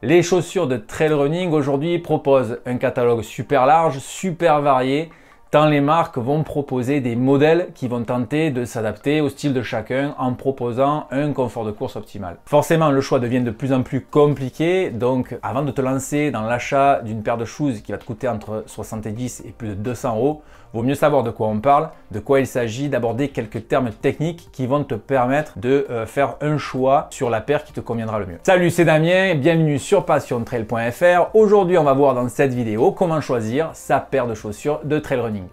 Les chaussures de trail running aujourd'hui proposent un catalogue super large, super varié, tant les marques vont proposer des modèles qui vont tenter de s'adapter au style de chacun en proposant un confort de course optimal. Forcément, le choix devient de plus en plus compliqué, donc avant de te lancer dans l'achat d'une paire de shoes qui va te coûter entre 70 et plus de 200 €, vaut mieux savoir de quoi on parle, de quoi il s'agit, d'aborder quelques termes techniques qui vont te permettre de faire un choix sur la paire qui te conviendra le mieux. Salut, c'est Damien et bienvenue sur passiontrail.fr. Aujourd'hui, on va voir dans cette vidéo comment choisir sa paire de chaussures de trail running.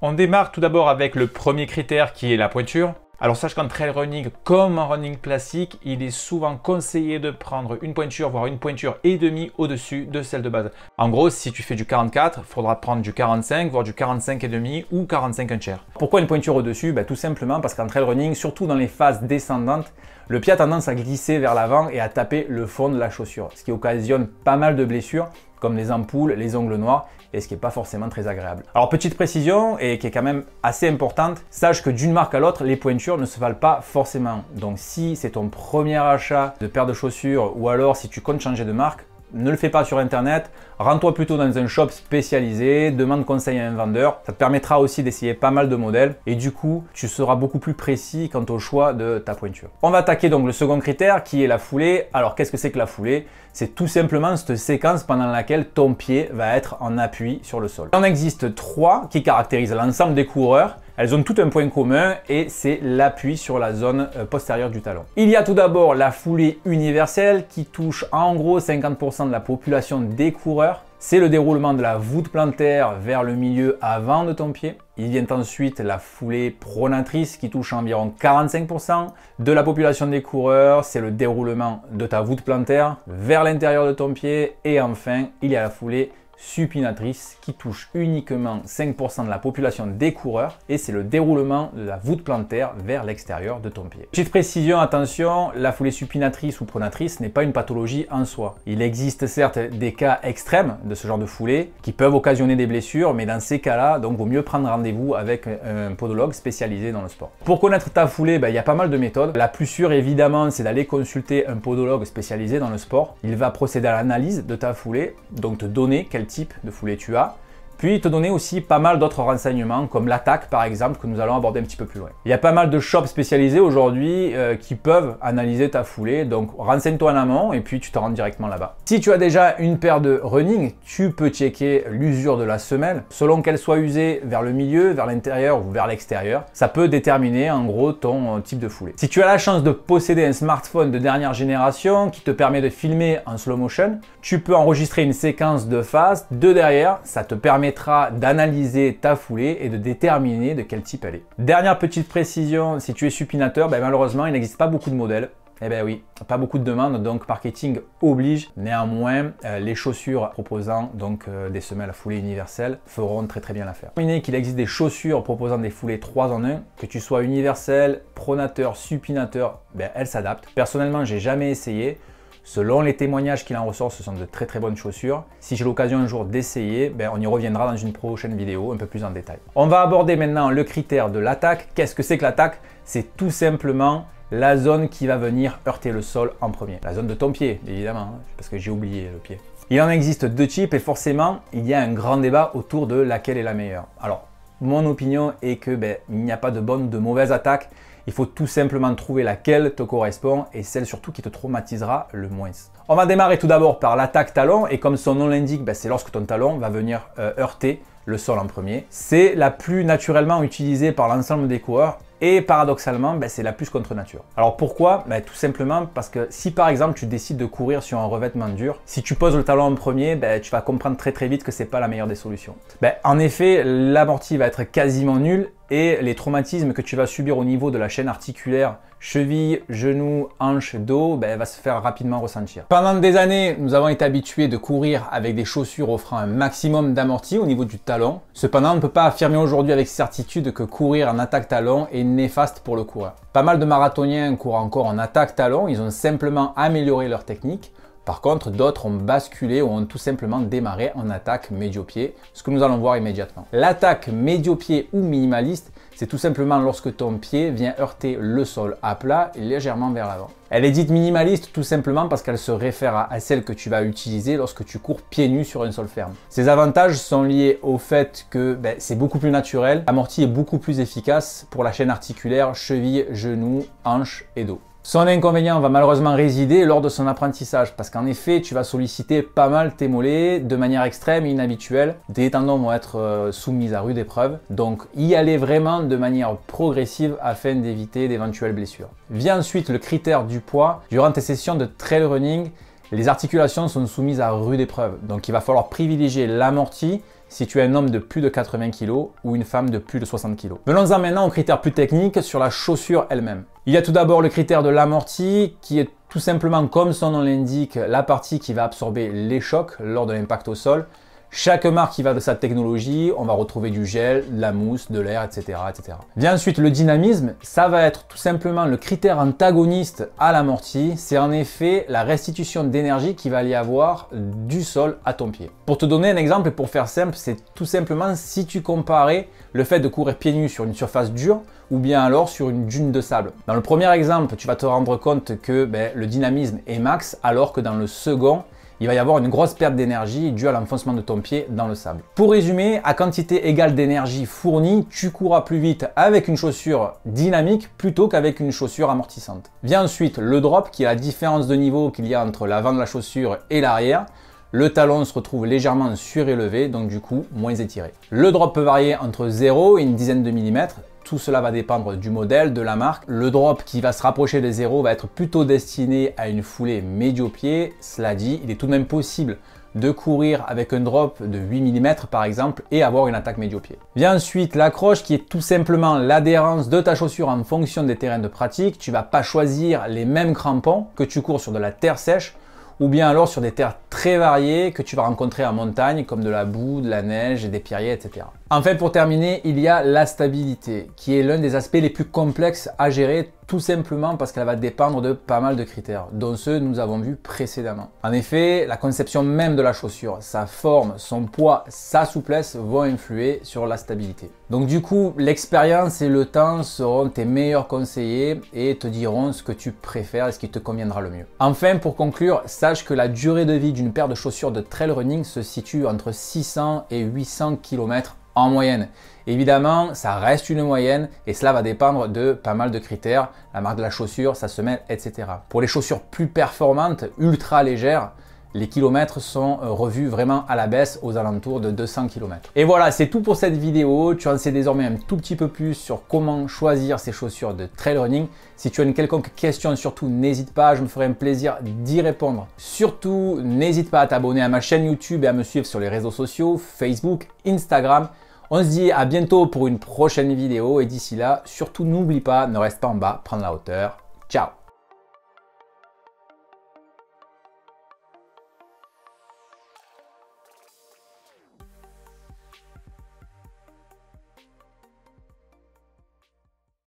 On démarre tout d'abord avec le premier critère qui est la pointure. Alors sache qu'en trail running comme en running classique, il est souvent conseillé de prendre une pointure, voire une pointure et demie au-dessus de celle de base. En gros, si tu fais du 44, il faudra prendre du 45, voire du 45 et demi ou 45 un tiers. Pourquoi une pointure au-dessus? Tout simplement parce qu'en trail running, surtout dans les phases descendantes, le pied a tendance à glisser vers l'avant et à taper le fond de la chaussure, ce qui occasionne pas mal de blessures comme les ampoules, les ongles noirs, et ce qui n'est pas forcément très agréable. Alors petite précision, et qui est quand même assez importante, sache que d'une marque à l'autre, les pointures ne se valent pas forcément. Donc si c'est ton premier achat de paire de chaussures, ou alors si tu comptes changer de marque, ne le fais pas sur internet, rends-toi plutôt dans un shop spécialisé, demande conseil à un vendeur, ça te permettra aussi d'essayer pas mal de modèles et du coup tu seras beaucoup plus précis quant au choix de ta pointure. On va attaquer donc le second critère qui est la foulée. Alors qu'est-ce que c'est que la foulée? C'est tout simplement cette séquence pendant laquelle ton pied va être en appui sur le sol. Il en existe trois qui caractérisent l'ensemble des coureurs. Elles ont tout un point commun et c'est l'appui sur la zone postérieure du talon. Il y a tout d'abord la foulée universelle qui touche en gros 50% de la population des coureurs. C'est le déroulement de la voûte plantaire vers le milieu avant de ton pied. Il vient ensuite la foulée pronatrice qui touche environ 45% de la population des coureurs. C'est le déroulement de ta voûte plantaire vers l'intérieur de ton pied. Et enfin, il y a la foulée supinatrice qui touche uniquement 5% de la population des coureurs et c'est le déroulement de la voûte plantaire vers l'extérieur de ton pied. Petite précision, attention, la foulée supinatrice ou pronatrice n'est pas une pathologie en soi. Il existe certes des cas extrêmes de ce genre de foulée qui peuvent occasionner des blessures, mais dans ces cas-là, donc vaut mieux prendre rendez-vous avec un podologue spécialisé dans le sport. Pour connaître ta foulée, il y a pas mal de méthodes. La plus sûre évidemment, c'est d'aller consulter un podologue spécialisé dans le sport. Il va procéder à l'analyse de ta foulée, donc te donner quel type de foulée tu as, puis te donner aussi pas mal d'autres renseignements comme l'attaque par exemple que nous allons aborder un petit peu plus loin. Il y a pas mal de shops spécialisés aujourd'hui qui peuvent analyser ta foulée, donc renseigne-toi en amont et puis tu te rends directement là-bas. Si tu as déjà une paire de running, tu peux checker l'usure de la semelle. Selon qu'elle soit usée vers le milieu, vers l'intérieur ou vers l'extérieur, ça peut déterminer en gros ton type de foulée. Si tu as la chance de posséder un smartphone de dernière génération qui te permet de filmer en slow motion, tu peux enregistrer une séquence de face de derrière, ça te permettra d'analyser ta foulée et de déterminer de quel type elle est. Dernière petite précision, si tu es supinateur, malheureusement il n'existe pas beaucoup de modèles. Eh bien oui, pas beaucoup de demandes, donc marketing oblige. Néanmoins, les chaussures proposant donc des semelles à foulée universelle feront très bien l'affaire. Imaginez qu'il existe des chaussures proposant des foulées 3 en 1, que tu sois universel, pronateur, supinateur, elles s'adaptent. Personnellement, j'ai jamais essayé. Selon les témoignages qu'il en ressort, ce sont de très bonnes chaussures. Si j'ai l'occasion un jour d'essayer, on y reviendra dans une prochaine vidéo un peu plus en détail. On va aborder maintenant le critère de l'attaque. Qu'est-ce que c'est que l'attaque? C'est tout simplement la zone qui va venir heurter le sol en premier. La zone de ton pied, évidemment, parce que j'ai oublié le pied. Il en existe deux types et forcément, il y a un grand débat autour de laquelle est la meilleure. Alors, mon opinion est que il n'y a pas de bonne ou de mauvaise attaque. Il faut tout simplement trouver laquelle te correspond et celle surtout qui te traumatisera le moins. On va démarrer tout d'abord par l'attaque talon et comme son nom l'indique, c'est lorsque ton talon va venir heurter le sol en premier. C'est la plus naturellement utilisée par l'ensemble des coureurs et paradoxalement, c'est la plus contre nature. Alors pourquoi? Tout simplement parce que si par exemple tu décides de courir sur un revêtement dur, si tu poses le talon en premier, tu vas comprendre très vite que c'est pas la meilleure des solutions. En effet, l'amorti va être quasiment nul et les traumatismes que tu vas subir au niveau de la chaîne articulaire, cheville, genou, hanche, dos, va se faire rapidement ressentir. Pendant des années, nous avons été habitués de courir avec des chaussures offrant un maximum d'amorti au niveau du talon. Cependant, on ne peut pas affirmer aujourd'hui avec certitude que courir en attaque talon est néfaste pour le coureur. Pas mal de marathoniens courent encore en attaque talon, ils ont simplement amélioré leur technique. Par contre, d'autres ont basculé ou ont tout simplement démarré en attaque médio-pied, ce que nous allons voir immédiatement. L'attaque médio-pied ou minimaliste, c'est tout simplement lorsque ton pied vient heurter le sol à plat et légèrement vers l'avant. Elle est dite minimaliste tout simplement parce qu'elle se réfère à celle que tu vas utiliser lorsque tu cours pieds nus sur un sol ferme. Ces avantages sont liés au fait que c'est beaucoup plus naturel, l'amorti est beaucoup plus efficace pour la chaîne articulaire, cheville, genou, hanche et dos. Son inconvénient va malheureusement résider lors de son apprentissage parce qu'en effet, tu vas solliciter pas mal tes mollets de manière extrême et inhabituelle. Tes tendons vont être soumis à rude épreuve, donc y aller vraiment de manière progressive afin d'éviter d'éventuelles blessures. Vient ensuite le critère du poids. Durant tes sessions de trail running, les articulations sont soumises à rude épreuve, donc il va falloir privilégier l'amorti si tu es un homme de plus de 80 kg ou une femme de plus de 60 kg. Venons-en maintenant aux critères plus techniques sur la chaussure elle-même. Il y a tout d'abord le critère de l'amorti qui est tout simplement, comme son nom l'indique, la partie qui va absorber les chocs lors de l'impact au sol. Chaque marque qui va de sa technologie, on va retrouver du gel, de la mousse, de l'air, etc., etc. Vient ensuite le dynamisme, ça va être tout simplement le critère antagoniste à l'amorti. C'est en effet la restitution d'énergie qu'il va y avoir du sol à ton pied. Pour te donner un exemple et pour faire simple, c'est tout simplement si tu comparais le fait de courir pieds nus sur une surface dure ou bien alors sur une dune de sable. Dans le premier exemple, tu vas te rendre compte que le dynamisme est max alors que dans le second, il va y avoir une grosse perte d'énergie due à l'enfoncement de ton pied dans le sable. Pour résumer, à quantité égale d'énergie fournie, tu courras plus vite avec une chaussure dynamique plutôt qu'avec une chaussure amortissante. Vient ensuite le drop qui est la différence de niveau qu'il y a entre l'avant de la chaussure et l'arrière. Le talon se retrouve légèrement surélevé, donc du coup moins étiré. Le drop peut varier entre 0 et une dizaine de millimètres. Tout cela va dépendre du modèle, de la marque. Le drop qui va se rapprocher des 0 va être plutôt destiné à une foulée médio-pied. Cela dit, il est tout de même possible de courir avec un drop de 8 mm par exemple et avoir une attaque médio-pied. Vient ensuite l'accroche qui est tout simplement l'adhérence de ta chaussure en fonction des terrains de pratique. Tu ne vas pas choisir les mêmes crampons que tu cours sur de la terre sèche ou bien alors sur des terres très variées que tu vas rencontrer en montagne comme de la boue, de la neige et des pierriers, etc. Enfin, pour terminer, il y a la stabilité qui est l'un des aspects les plus complexes à gérer tout simplement parce qu'elle va dépendre de pas mal de critères, dont ceux que nous avons vus précédemment. En effet, la conception même de la chaussure, sa forme, son poids, sa souplesse vont influer sur la stabilité. Donc du coup, l'expérience et le temps seront tes meilleurs conseillers et te diront ce que tu préfères et ce qui te conviendra le mieux. Enfin, pour conclure, sache que la durée de vie d'une paire de chaussures de trail running se situe entre 600 et 800 km en moyenne. Évidemment, ça reste une moyenne et cela va dépendre de pas mal de critères, la marque de la chaussure, sa semelle, etc. Pour les chaussures plus performantes, ultra légères, les kilomètres sont revus vraiment à la baisse aux alentours de 200 km. Et voilà, c'est tout pour cette vidéo. Tu en sais désormais un tout petit peu plus sur comment choisir ces chaussures de trail running. Si tu as une quelconque question, surtout n'hésite pas, je me ferai un plaisir d'y répondre. Surtout, n'hésite pas à t'abonner à ma chaîne YouTube et à me suivre sur les réseaux sociaux, Facebook, Instagram. On se dit à bientôt pour une prochaine vidéo et d'ici là, surtout n'oublie pas, ne reste pas en bas, prends la hauteur. Ciao!